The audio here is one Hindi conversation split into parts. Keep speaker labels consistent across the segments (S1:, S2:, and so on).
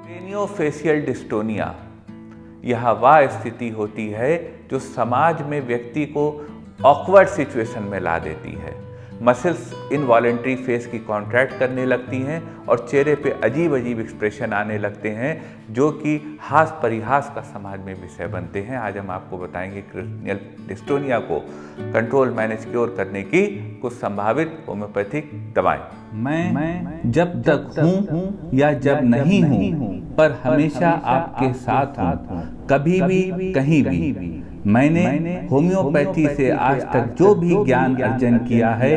S1: क्रेनियोफेशियल डिस्टोनिया यह वह स्थिति होती है जो समाज में व्यक्ति को ऑकवर्ड सिचुएशन में ला देती है। मसल्स इनवॉलेंट्री फेस की कॉन्ट्रैक्ट करने लगती हैं और चेहरे पे अजीब अजीब एक्सप्रेशन आने लगते हैं जो कि हास परिहास का समाज में विषय बनते हैं। आज हम आपको बताएंगे क्रेनियल डिस्टोनिया को कंट्रोल मैनेज क्योर करने की कुछ संभावित होम्योपैथिक दवाएं।
S2: मैं जब तक हूँ या जब नहीं हूँ पर हमेशा आपके साथ हूँ, कभी भी कहीं भी। मैंने होम्योपैथी से आज तक जो भी ज्ञान अर्जन किया है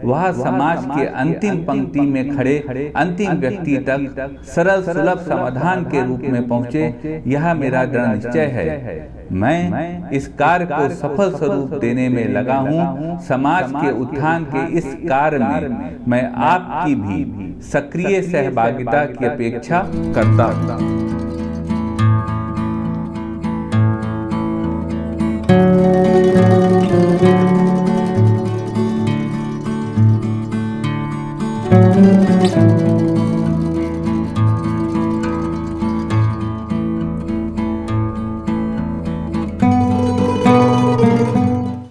S2: वह समाज के अंतिम पंक्ति में खड़े अंतिम व्यक्ति तक सरल सुलभ समाधान के रूप में पहुँचे, यह मेरा दृढ़ निश्चय है। मैं इस कार्य को सफल स्वरूप देने में लगा हूँ। समाज के उत्थान के इस कार्य में मैं आपकी भी सक्रिय सहभागिता की अपेक्षा करता हूँ।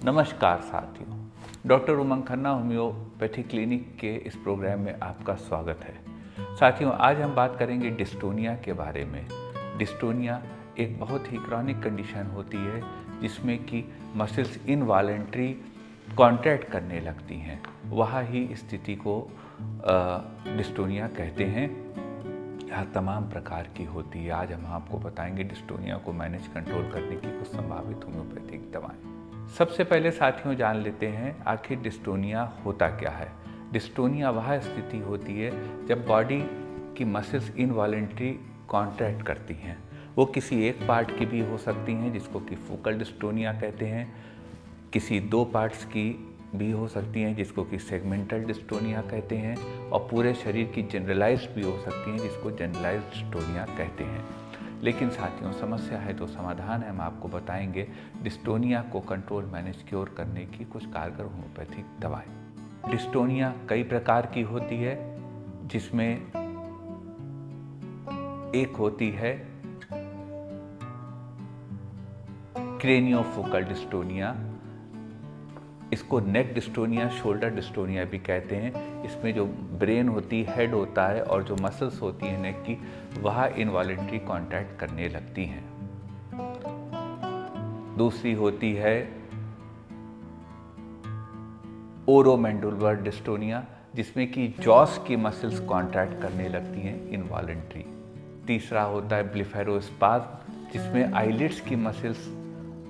S1: नमस्कार साथियों, डॉक्टर उमंग खन्ना होम्योपैथी क्लिनिक के इस प्रोग्राम में आपका स्वागत है। साथियों, आज हम बात करेंगे डिस्टोनिया के बारे में। डिस्टोनिया एक बहुत ही क्रॉनिक कंडीशन होती है जिसमें कि मसल्स इनवॉलेंट्री कॉन्ट्रैक्ट करने लगती हैं। वह ही स्थिति को डिस्टोनिया कहते हैं। यह तमाम प्रकार की होती है। आज हम आपको बताएंगे डिस्टोनिया को मैनेज कंट्रोल करने की कुछ संभावित होम्योपैथिक दवाएं। सबसे पहले साथियों जान लेते हैं आखिर डिस्टोनिया होता क्या है। डिस्टोनिया वह स्थिति होती है जब बॉडी की मसल्स इनवॉलेंट्री कॉन्ट्रैक्ट करती हैं। वो किसी एक पार्ट की भी हो सकती हैं जिसको कि फोकल डिस्टोनिया कहते हैं, किसी दो पार्ट्स की भी हो सकती हैं जिसको कि सेगमेंटल डिस्टोनिया कहते हैं, और पूरे शरीर की जनरलाइज्ड भी हो सकती हैं जिसको जनरलाइज्ड डिस्टोनिया कहते हैं। लेकिन साथियों, समस्या है तो समाधान है। हम आपको बताएंगे डिस्टोनिया को कंट्रोल मैनेज क्योर करने की कुछ कारगर होम्योपैथिक दवाएं। डिस्टोनिया कई प्रकार की होती है जिसमें एक होती है क्रेनियोफोकल डिस्टोनिया, इसको नेक डिस्टोनिया, शोल्डर डिस्टोनिया भी कहते हैं। इसमें जो ब्रेन होती है, हेड होता है, और जो मसल्स होती हैं नेक की, वह इनवॉलेंट्री कॉन्ट्रैक्ट करने लगती हैं। दूसरी होती है ओरोमैंडिबुलर डिस्टोनिया, जिसमें कि जॉस की मसल्स कॉन्ट्रैक्ट करने लगती हैं इनवॉलेंट्री। तीसरा होता है ब्लेफारोस्पाज्म, जिसमें आईलिड्स की मसल्स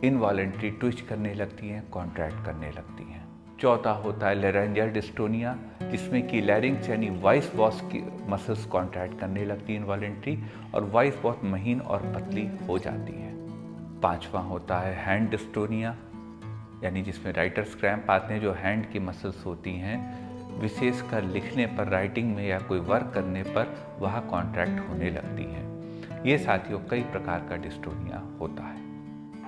S1: इनवॉलेंट्री ट्विच करने लगती हैं, कॉन्ट्रैक्ट करने लगती हैं। चौथा होता है लैरिंजियल डिस्टोनिया, जिसमें कि लैरिंक्स यानी वॉइस बॉक्स की मसल्स कॉन्ट्रैक्ट करने लगती हैं इनवॉलेंट्री, और वॉइस बहुत महीन और पतली हो जाती है। पांचवा होता है हैंड डिस्टोनिया, यानी जिसमें राइटर्स क्रैम्प आते हैं। जो हैंड की मसल्स होती हैं, विशेषकर लिखने पर, राइटिंग में या कोई वर्क करने पर वह कॉन्ट्रैक्ट होने लगती हैं। ये साथियों कई प्रकार का डिस्टोनिया होता है।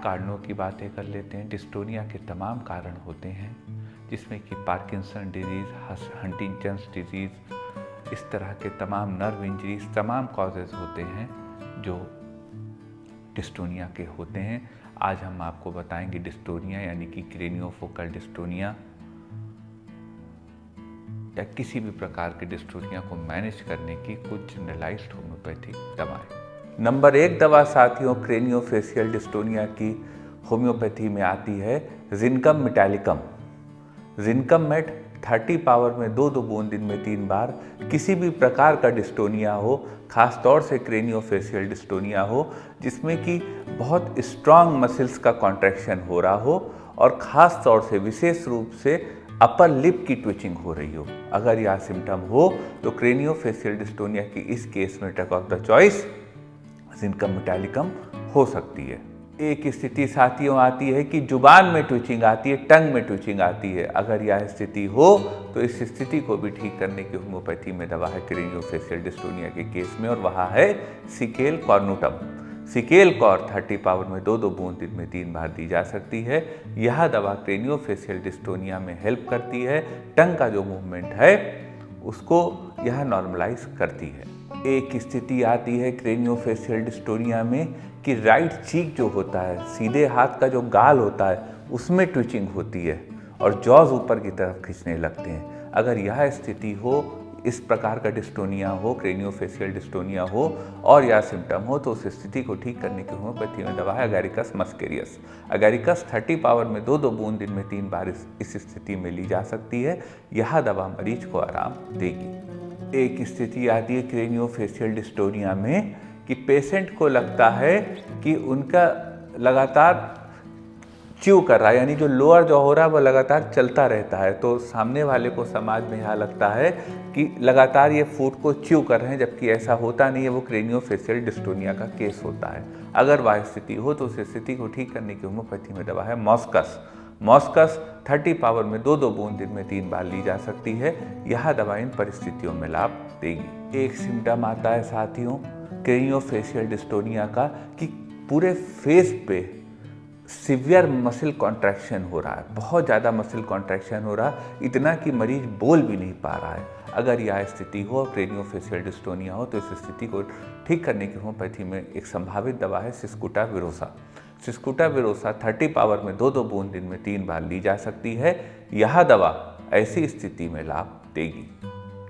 S1: कारणों की बातें कर लेते हैं। डिस्टोनिया के तमाम कारण होते हैं जिसमें कि पार्किंसन डिजीज़, हंटिंगटन्स डिजीज़, इस तरह के तमाम नर्व इंजरीज, तमाम कॉजेज़ होते हैं जो डिस्टोनिया के होते हैं। आज हम आपको बताएंगे डिस्टोनिया यानी कि क्रेनियोफोकल डिस्टोनिया या किसी भी प्रकार के डिस्टोनिया को मैनेज करने की कुछ जनरलाइज्ड होम्योपैथिक दवाएं। नंबर 1 दवा साथियों क्रेनियोफेशियल डिस्टोनिया की होम्योपैथी में आती है जिनकम मेटालिकम। जिनकम मेट 30 पावर में 2 बूंद दिन में 3 बार। किसी भी प्रकार का डिस्टोनिया हो, खास तौर से क्रेनियोफेशियल डिस्टोनिया हो जिसमें कि बहुत स्ट्रांग मसल्स का कॉन्ट्रैक्शन हो रहा हो, और ख़ास तौर से विशेष रूप से अपर लिप की ट्विचिंग हो रही हो। अगर यह सिम्टम हो तो क्रेनियोफेशियल डिस्टोनिया की इस केस में drug of the choice zincum metallicum हो सकती है। एक स्थिति साथियों आती है कि जुबान में ट्विचिंग आती है, टंग में ट्विचिंग आती है। अगर यह स्थिति हो तो इस स्थिति को भी ठीक करने की होम्योपैथी में दवा है क्रेनियोफेशियल डिस्टोनिया के केस में, और वह है सिकेल कॉर्नुटम। सिकेल कॉर 30 पावर में 2 बूंद दिन में 3 बार दी जा सकती है। यह दवा क्रेनियोफेशियल डिस्टोनिया में हेल्प करती है। टंग का जो मूवमेंट है उसको यह नॉर्मलाइज करती है। एक स्थिति आती है क्रेनियोफेशियल डिस्टोनिया में कि राइट चीक जो होता है, सीधे हाथ का जो गाल होता है, उसमें ट्विचिंग होती है और जॉज ऊपर की तरफ खींचने लगते हैं। अगर यह स्थिति हो, इस प्रकार का डिस्टोनिया हो, क्रेनियोफेशियल डिस्टोनिया हो और यह सिम्टम हो, तो उस स्थिति को ठीक करने की होम्योपैथी में दवा है एगैरिकस मस्केरियस। एगैरिकस 30 पावर में 2-2 बूंद दिन में 3 बार इस स्थिति में ली जा सकती है। यह दवा मरीज को आराम देगी। एक स्थिति आती है क्रेनियोफेशियल डिस्टोनिया में कि पेशेंट को लगता है कि उनका लगातार च्यू कर रहा है, यानी जो लोअर जो हो रहा है वो लगातार चलता रहता है। तो सामने वाले को समाज में यह लगता है कि लगातार ये फूड को च्यू कर रहे हैं, जबकि ऐसा होता नहीं है। वो क्रेनियोफेशियल डिस्टोनिया का केस होता है। अगर वह स्थिति हो तो उस स्थिति को ठीक करने की होम्योपैथी में दवा है मॉस्कस। मॉस्कस 30 पावर में 2-2 बूंद दिन में 3 बार ली जा सकती है। यह दवा इन परिस्थितियों में लाभ देगी। एक सिम्टम आता है साथियों क्रेनियोफेशियल डिस्टोनिया का कि पूरे फेस पे सिवियर मसल कॉन्ट्रैक्शन हो रहा है, बहुत ज़्यादा मसल कॉन्ट्रैक्शन हो रहा है, इतना कि मरीज बोल भी नहीं पा रहा है। अगर यह स्थिति हो, क्रेनियोफेशियल डिस्टोनिया हो, तो इस स्थिति को ठीक करने की होम्योपैथी में एक संभावित दवा है सिस्कुटाविरोसा। सिस्कुटाविरोसा 30 पावर में 2-2 बूंद दिन में 3 बार ली जा सकती है। यह दवा ऐसी स्थिति में लाभ देगी।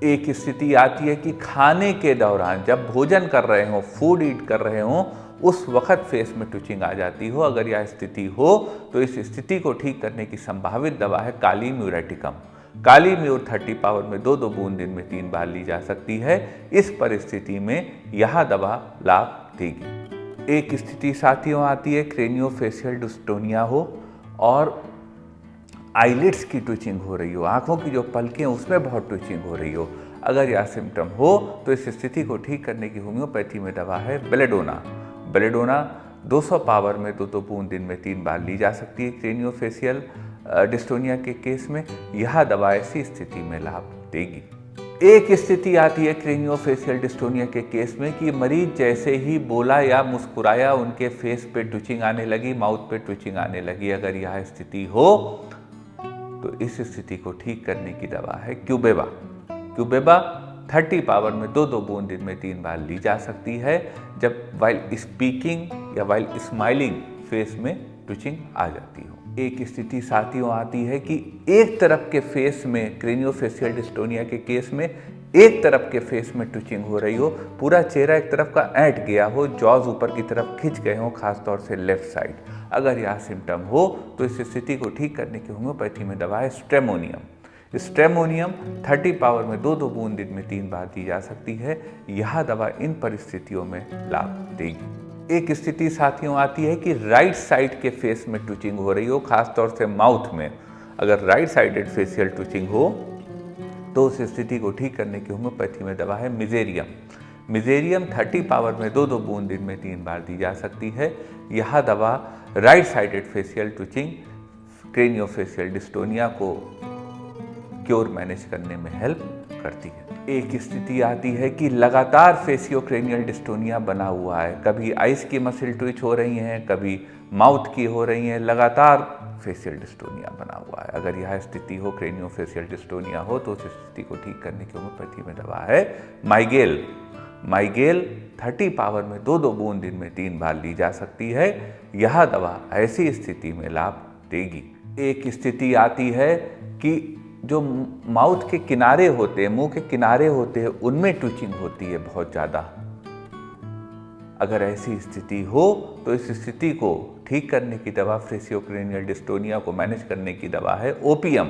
S1: एक स्थिति आती है कि खाने के दौरान जब भोजन कर रहे हो, फूड ईट कर रहे हो, उस वक्त फेस में ट्विचिंग आ जाती हो। अगर यह स्थिति हो तो इस स्थिति को ठीक करने की संभावित दवा है काली म्यूरेटिकम। काली म्यूर 30 पावर में 2-2 बूंद दिन में 3 बार ली जा सकती है। इस परिस्थिति में यह दवा लाभ देगी। एक स्थिति साथियों आती है क्रेनियोफेशियल डिस्टोनिया हो और आईलिड्स की ट्विचिंग हो रही हो, आंखों की जो पलकें उसमें बहुत ट्विचिंग हो रही हो। अगर यह सिम्टम हो तो इस स्थिति को ठीक करने की होम्योपैथी में दवा है बेलेडोना। बेलेडोना 200 पावर में 2-2 बूंद दिन में 3 बार ली जा सकती है क्रेनियोफेशियल डिस्टोनिया के केस में। यह दवा ऐसी स्थिति में लाभ देगी। एक स्थिति आती है क्रेनियोफेशियल डिस्टोनिया के केस में कि मरीज जैसे ही बोला या मुस्कुराया, उनके फेस पे ट्विचिंग आने लगी, माउथ पे ट्विचिंग आने लगी। अगर यह स्थिति हो तो इस स्थिति को ठीक करने की दवा है क्यूबेबा। क्यूबेबा 30 पावर में 2-2 बूंद दिन में 3 बार ली जा सकती है जब वाइल स्पीकिंग या वाइल स्माइलिंग फेस में ट्विचिंग आ जाती हो। एक स्थिति साथियों आती है कि एक तरफ के फेस में, क्रेनियोफेशियल डिस्टोनिया के केस में एक तरफ के फेस में ट्विचिंग हो रही हो, पूरा चेहरा एक तरफ का ऐंठ गया हो, जॉज ऊपर की तरफ खिंच गए हो, खासतौर से लेफ्ट साइड। अगर यह सिम्टम हो तो इस स्थिति को ठीक करने की होम्योपैथी में दवा है स्ट्रेमोनियम। स्ट्रेमोनियम 30 पावर में 2-2 बूंद दिन में 3 बार दी जा सकती है। यह दवा इन परिस्थितियों में लाभ देगी। एक स्थिति साथियों आती है कि राइट साइड के फेस में ट्विचिंग हो रही हो, खासतौर से माउथ में। अगर राइट साइडेड फेशियल ट्विचिंग हो तो उस स्थिति को ठीक करने की होम्योपैथी में दवा है मिजेरियम। मिजेरियम 30 पावर में 2-2 बूंद दिन में 3 बार दी जा सकती है। यह दवा right sided facial twitching, craniofacial dystonia को क्योर मैनेज करने में हेल्प करती है। एक स्थिति आती है कि लगातार फेसियोक्रेनियल डिस्टोनिया बना हुआ है, कभी आइस की मसल ट्विच हो रही हैं, कभी माउथ की हो रही हैं, लगातार फेशियल डिस्टोनिया बना हुआ है। अगर यह स्थिति हो, क्रेनियोफेशियल डिस्टोनिया हो, तो उस स्थिति को ठीक करने की होम्योपैथी में दवा है माइगेल। माइगेल 30 पावर में 2-2 बूंद दिन में 3 बार ली जा सकती है। यह दवा ऐसी स्थिति में लाभ देगी। एक स्थिति आती है कि जो माउथ के किनारे होते हैं, मुंह के किनारे होते हैं, उनमें ट्विचिंग होती है बहुत ज़्यादा। अगर ऐसी स्थिति हो तो इस स्थिति को ठीक करने की दवा, फेसियोक्रेनियल डिस्टोनिया को मैनेज करने की दवा है ओपियम।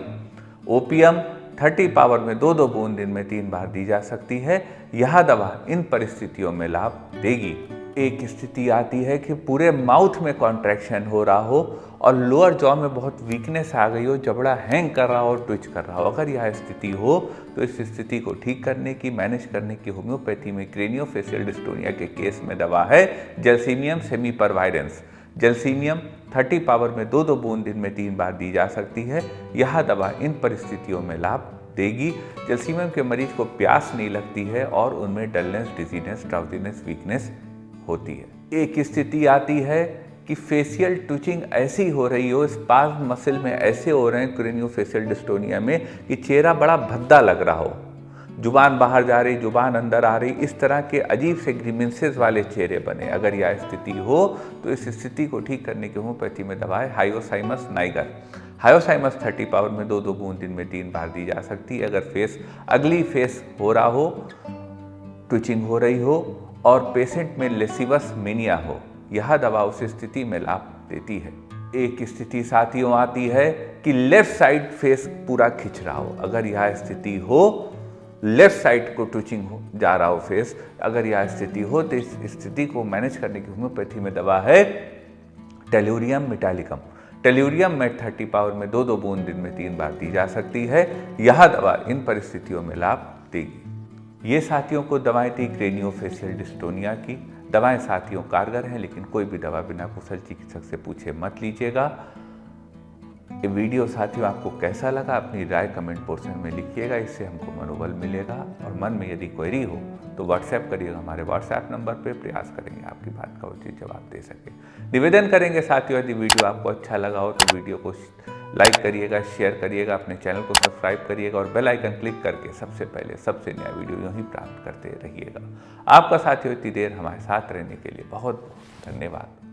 S1: ओपियम 30 पावर में 2-2 बूंद दिन में 3 बार दी जा सकती है। यह दवा इन परिस्थितियों में लाभ देगी। एक स्थिति आती है कि पूरे माउथ में कॉन्ट्रैक्शन हो रहा हो और लोअर जॉ में बहुत वीकनेस आ गई हो, जबड़ा हैंग कर रहा हो, ट्विच कर रहा हो। अगर यह स्थिति हो तो इस स्थिति को ठीक करने की, मैनेज करने की होम्योपैथी में क्रेनियोफेशियल डिस्टोनिया के केस में दवा है जेल्सीमियम सेमीपरवायरेंस। जेल्सीमियम 30 पावर में 2-2 बूंद दिन में 3 बार दी जा सकती है। यह दवा इन परिस्थितियों में लाभ देगी। जेल्सीमियम के मरीज को प्यास नहीं लगती है और उनमें डलनेस, डिजीनेस, ड्राउजीनेस, वीकनेस होती है। एक स्थिति आती है कि फेशियल ट्विचिंग ऐसी हो रही हो, स्पाज्म मसल में ऐसे हो रहे हैं क्रेनियोफेशियल डिस्टोनिया में कि चेहरा बड़ा भद्दा लग रहा हो, जुबान बाहर जा रही, जुबान अंदर आ रही, इस तरह के अजीब से ग्रीमेंसेस वाले चेहरे बने, अगर यह स्थिति हो तो इस स्थिति को ठीक करने की होम्योपैथी में दवा है हायोसाइमस नाइगर। हायोसाइमस 30 पावर में 2-2 बूंद दिन में 3 बार दी जा सकती है। अगर अगली फेस हो रहा हो, ट्विचिंग हो रही हो और पेशेंट में लेसिवस मेनिया हो, यह दवा उस स्थिति में लाभ देती है। एक स्थिति साथियों आती है कि लेफ्ट साइड फेस पूरा खिंच रहा हो, अगर यह स्थिति हो, लेफ्ट साइड को ट्विचिंग हो जा रहा हो फेस, अगर यह स्थिति हो तो इस स्थिति को मैनेज करने की होम्योपैथी में दवा है टेल्यूरियम मेटालिकम। टेल्यूरियम में 30 पावर में 2-2 बूंद दिन में 3 बार दी जा सकती है। यह दवा इन परिस्थितियों में लाभ देगी। ये साथियों को दवाएं थी क्रेनियोफेशियल डिस्टोनिया की। दवाएं साथियों कारगर हैं, लेकिन कोई भी दवा बिना कुशल चिकित्सक से पूछे मत लीजिएगा। ये वीडियो साथियों आपको कैसा लगा, अपनी राय कमेंट पोर्शन में लिखिएगा, इससे हमको मनोबल मिलेगा। और मन में यदि क्वेरी हो तो व्हाट्सएप करिएगा, हमारे व्हाट्सएप नंबर पे प्रयास करेंगे आपकी बात का उचित जवाब दे सके। निवेदन करेंगे साथियों, यदि वीडियो आपको अच्छा लगा हो तो वीडियो को लाइक करिएगा, शेयर करिएगा, अपने चैनल को सब्सक्राइब करिएगा और बेल आइकन क्लिक करके सबसे पहले सबसे नया वीडियो यूँ ही प्राप्त करते रहिएगा। आपका साथियों इतनी देर हमारे साथ रहने के लिए बहुत बहुत धन्यवाद।